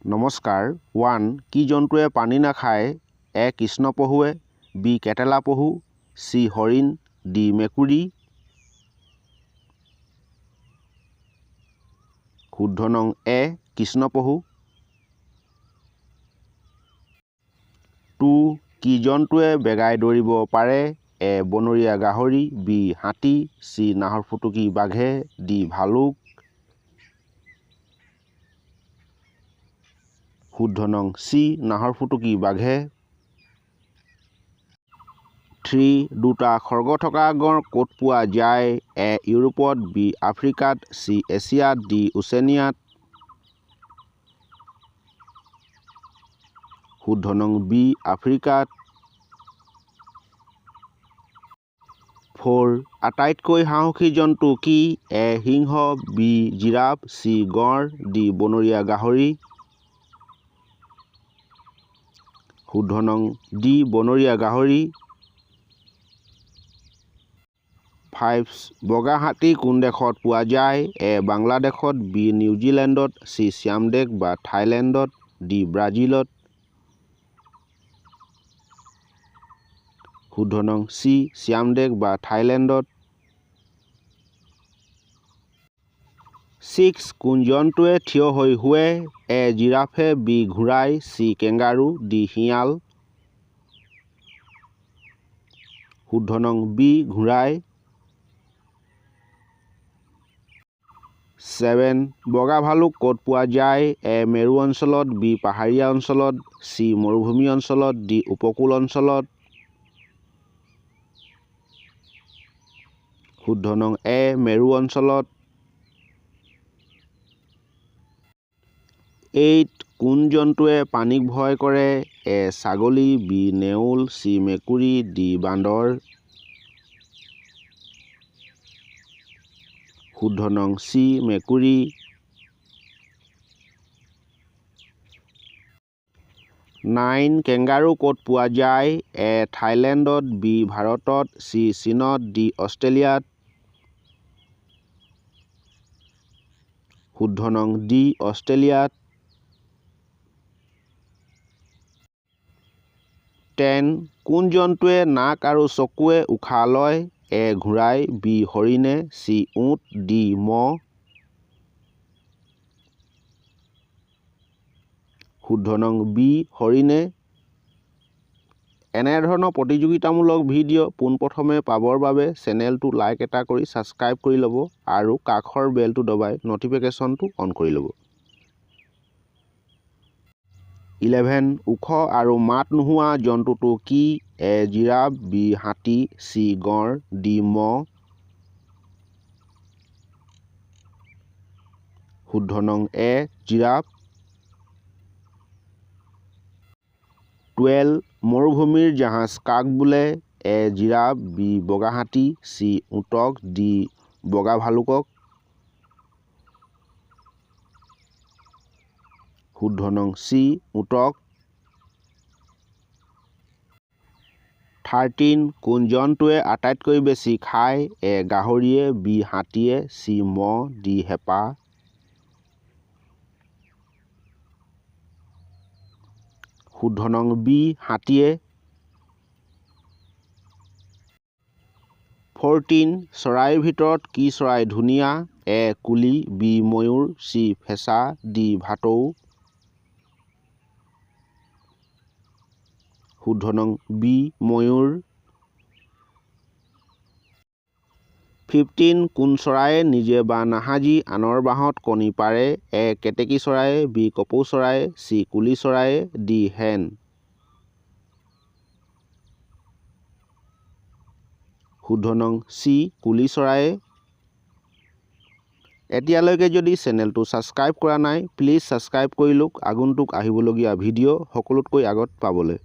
নমস্কাৰ 1 কি জন্তুৱে পানী নাখায় এ কৃষ্ণপহুৱে বি কেটেলা পহু চি হৰিণ ডি মেকুৰী শুদ্ধ নং এ কৃষ্ণপহু 2 কি জন্তুৱে বেগাই দৌৰিব পাৰে এ বনৰীয়া গাহৰি বি হাতী চি নাহৰফুটুকী বাঘে ডি ভালুক শুদ্ধ নং চি নাহৰফুটুকী বাঘে 3 দুটা খৰ্গ থকা গঁড় ক'ত পোৱা যায় এ ইউৰোপত বি আফ্ৰিকাত চি এছিয়াত ডি ওচেনিয়াত শুদ্ধ নং বি আফ্ৰিকাত 4 আটাইতকৈ সাহসী জন্তু কি এ সিংহ বি জিৰাফ চি গঁড় ডি বনৰীয়া গাহৰি শুদ্ধ নং ডি বনৰীয়া গাহৰি 5 বগা হাতী কোন দেশত পোৱা যায় এ বাংলাদেশত বি নিউজিলেণ্ডত চি শ্যামদেশ বা থাইলেণ্ডত ডি ব্ৰাজিলত শুদ্ধ নং চি শ্যামদেশ বা থাইলেণ্ডত 6 কোন জন্তুৱে থিয় হৈ শুৱে এ জিৰাফে বি ঘোঁৰাই চি কেংগাৰু ডি শিয়াল শুদ্ধ নং বি ঘোঁৰাই 7 বগা ভালুক ক'ত পোৱা যায় এ মেৰু অঞ্চলত বি পাহাৰীয়া অঞ্চলত চি মৰুভূমি অঞ্চলত ডি উপকূল অঞ্চলত শুদ্ধ নং এ মেৰু অঞ্চলত 8 কোন জন্তুৱে পানীক ভয় কৰে এ ছাগলী বি নেউল চি মেকুৰী ডি বান্দৰ শুদ্ধ নং চি মেকুৰী 9 কেংগাৰু ক'ত পোৱা যায় এ থাইলেণ্ডত বি ভাৰতত চি চীনত ডি অষ্ট্ৰেলিয়াত শুদ্ধ নং ডি অষ্ট্ৰেলিয়াত 10 কোন জন্তুৱে নাক আৰু চকুৱে উশাহ লয় এ ঘোঁৰাই বি হৰিণে চি উট ডি মহ শুদ্ধ নং বি হৰিণে এনেধৰণৰ প্ৰতিযোগিতামূলক ভিডিঅ' পোনপ্ৰথমে পাবৰ বাবে চেনেলটো লাইক এটা কৰি ছাবস্ক্ৰাইব কৰি ল'ব আৰু কাষৰ বেলটো দবাই নটিফিকেশ্যনটো অন কৰি ল'ব 11 ওখ আৰু মাত নোহোৱা জন্তুটো কি এ জিৰাফ বি হাতী চি গঁড় ডি মহ শুদ্ধ নং এ জিৰাফ 12 মৰুভূমিৰ জাহাজ কাক বোলে এ জিৰাফ বি বগা হাতী চি উটক ডি বগা ভালুকক শুদ্ধ নং চি উটক 13 কোন জন্তুৱে আটাইতকৈ বেছি খায় এ গাহৰিয়ে বি হাতীয়ে চি মহ ডি হেপা শুদ্ধ নং বি হাতীয়ে 14 চৰাইৰ ভিতৰত কি চৰাই ধুনীয়া এ কুলি বি ময়ূৰ চি ফেঁচা ডি ভাটৌ শুদ্ধ নং বি ময়ূৰ 15 কোন চৰায়ে নিজে বাঁহ নাসাজি আনৰ বাঁহত কণী পাৰে এ কেতেকী চৰায়ে বি কপৌ চৰায়ে চি কুলি চৰায়ে ডি হেন শুদ্ধ নং চি কুলি চৰায়ে এতিয়ালৈকে যদি চেনেলটো ছাবস্ক্ৰাইব কৰা নাই প্লিজ ছাবস্ক্ৰাইব কৰি লওক আগন্তুক আহিবলগীয়া ভিডিঅ' সকলোতকৈ আগত পাবলৈ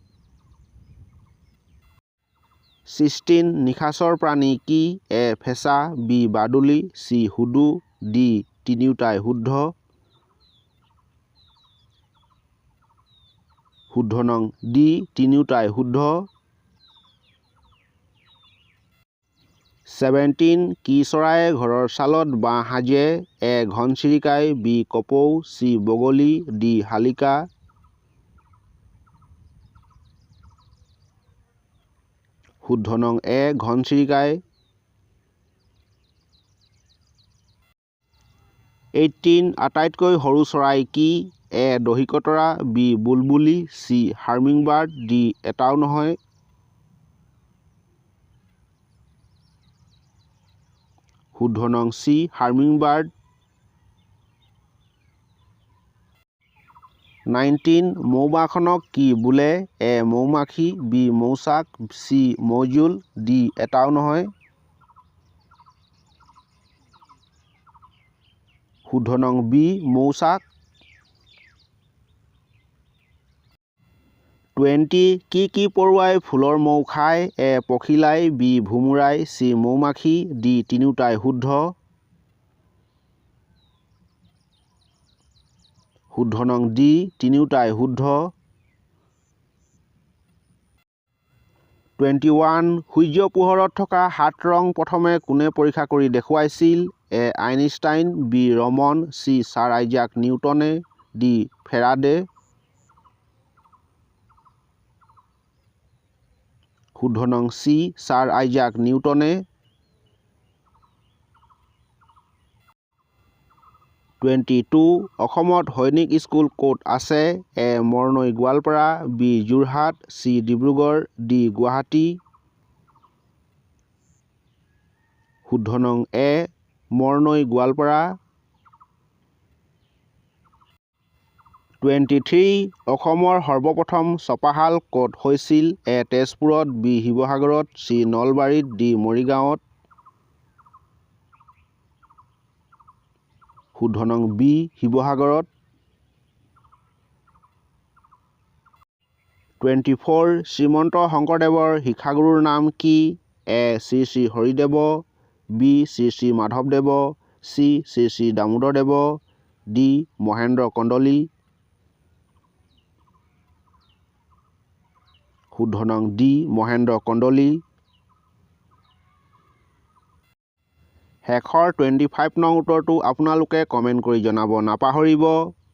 16 নিশাচৰ প্ৰাণী কি এ ফেঁচা বি বাদুলি চি হুদু ডি তিনিওটাই শুদ্ধ শুদ্ধ নং ডি তিনিওটাই শুদ্ধ 17 কি চৰায়ে ঘৰৰ ছালত বাঁহ সাজে? এ ঘনচিৰিকাই, বি কপৌ, চি বগলী, ডি শালিকা। শুদ্ধ নং এ ঘনচিৰিকাই। 18 আটাইতকৈ সৰু চৰাই কি? এ দহিকতৰা, বি বুলবুলি, চি হাৰ্মিংবাৰ্ড, ডি এটাও নহয়। শুদ্ধ নং চি হাৰ্মিংবাৰ্ড। 19 মৌমাখনক কি বোলে? এ মৌমাখি, বি মৌচাক, চি মৌজোল, ডি এটাও নহয়। শুদ্ধ নং বি মৌচাক। 20 কি পৰুৱাই ফুলৰ মৌ খায়? এ পখিলাই, বি ভোমোৰাই, চি মৌমাখি, ডি তিনিওটাই শুদ্ধ। শুদ্ধ নং ডি তিনিওটাই শুদ্ধ। 21 সূৰ্য পোহৰত থকা 7 ৰং প্ৰথমে কোনে পৰীক্ষা কৰি দেখুৱাইছিল? A Einstein, B Raman, C sir Isaac নিউটনে, ডি ফেৰাডে। শুদ্ধ নং চি ছাৰ আইজাক নিউটনে। 22 অসমত সৈনিক স্কুল ক'ত আছে? A Mornoi Goalpara, B Jorhat, C Dibrugarh, D Guwahati. শুদ্ধ নং এ মৰনৈ গোৱালপাৰা। 23 অসমৰ সৰ্বপ্ৰথম ছপাশাল ক'ত হৈছিল? এ তেজপুৰত, বি শিৱসাগৰত, চি নলবাৰীত, ডি মৰিগাঁৱত। শুদ্ধ নং বি শিৱসাগৰত। 24 শ্ৰীমন্ত শংকৰদেৱৰ শিক্ষাগুৰুৰ নাম কি? এ শ্ৰী শ্ৰী হৰিদেৱ, বি শ্ৰী শ্ৰী মাধৱদেৱ, চি শ্ৰী শ্ৰী দামোদৰদেৱ, ডি মহেন্দ্ৰ কন্দলী। শুদ্ধ নং ডি মহেন্দ্ৰ কন্দলী। শেষৰ 25 নং উত্তৰটো আপোনালোকে কমেণ্ট কৰি জনাব নাপাহৰিব।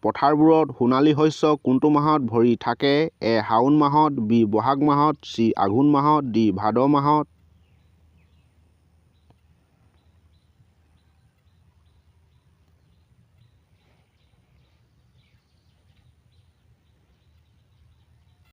পথাৰবোৰত সোণালী শস্য কোনটো মাহত ভৰি থাকে? এ শাওণ মাহত, বি বহাগ মাহত, চি আঘোণ মাহত, ডি ভাদ মাহত।